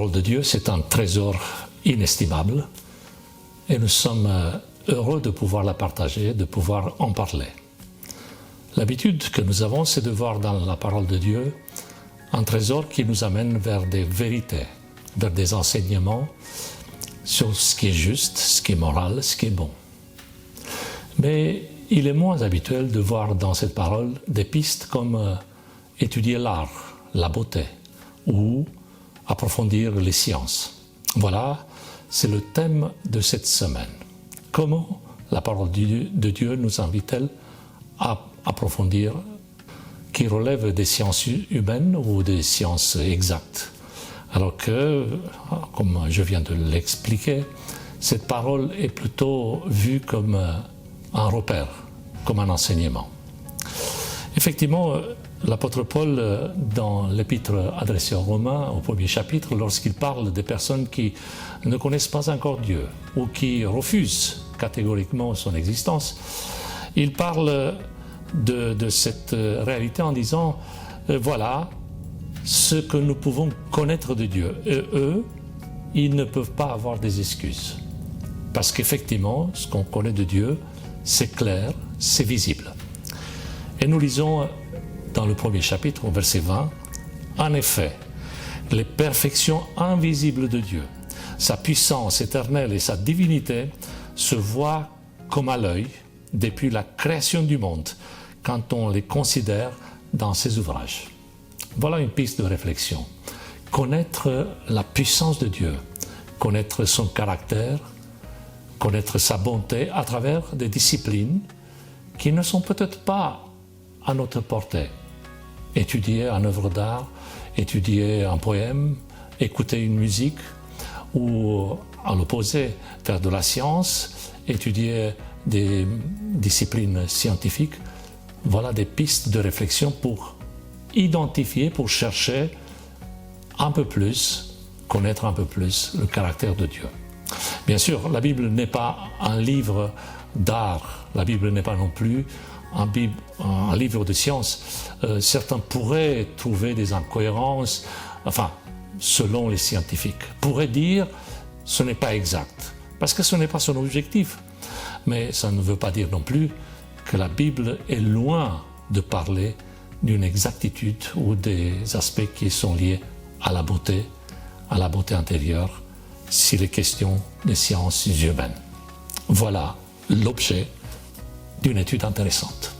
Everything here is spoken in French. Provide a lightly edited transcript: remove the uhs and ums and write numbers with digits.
parole de Dieu, c'est un trésor inestimable et nous sommes heureux de pouvoir la partager, de pouvoir en parler. L'habitude que nous avons, c'est de voir dans la parole de Dieu un trésor qui nous amène vers des vérités, vers des enseignements sur ce qui est juste, ce qui est moral, ce qui est bon. Mais il est moins habituel de voir dans cette parole des pistes comme étudier l'art, la beauté ou approfondir les sciences. Voilà, c'est le thème de cette semaine. Comment la parole de Dieu nous invite-t-elle à approfondir, qui relève des sciences humaines ou des sciences exactes? Alors que, comme je viens de l'expliquer, cette parole est plutôt vue comme un repère, comme un enseignement. Effectivement, l'apôtre Paul, dans l'épître adressée aux Romains, au premier chapitre, lorsqu'il parle des personnes qui ne connaissent pas encore Dieu ou qui refusent catégoriquement son existence, il parle de cette réalité en disant voilà ce que nous pouvons connaître de Dieu. Et eux, ils ne peuvent pas avoir des excuses. Parce qu'effectivement, ce qu'on connaît de Dieu, c'est clair, c'est visible. Et nous lisons dans le premier chapitre, au verset 20, « En effet, les perfections invisibles de Dieu, sa puissance éternelle et sa divinité se voient comme à l'œil depuis la création du monde, quand on les considère dans ses ouvrages. » Voilà une piste de réflexion. Connaître la puissance de Dieu, connaître son caractère, connaître sa bonté à travers des disciplines qui ne sont peut-être pas à notre portée. Étudier une œuvre d'art, étudier un poème, écouter une musique, ou à l'opposé, faire de la science, étudier des disciplines scientifiques. Voilà des pistes de réflexion pour identifier, pour chercher un peu plus, connaître un peu plus le caractère de Dieu. Bien sûr, la Bible n'est pas un livre d'art, la Bible n'est pas non plus un livre de science. Certains pourraient trouver des incohérences, selon les scientifiques, pourraient dire ce n'est pas exact, parce que ce n'est pas son objectif. Mais ça ne veut pas dire non plus que la Bible est loin de parler d'une exactitude ou des aspects qui sont liés à la beauté intérieure, s'il est question des sciences humaines. Voilà l'objet d'une étude intéressante.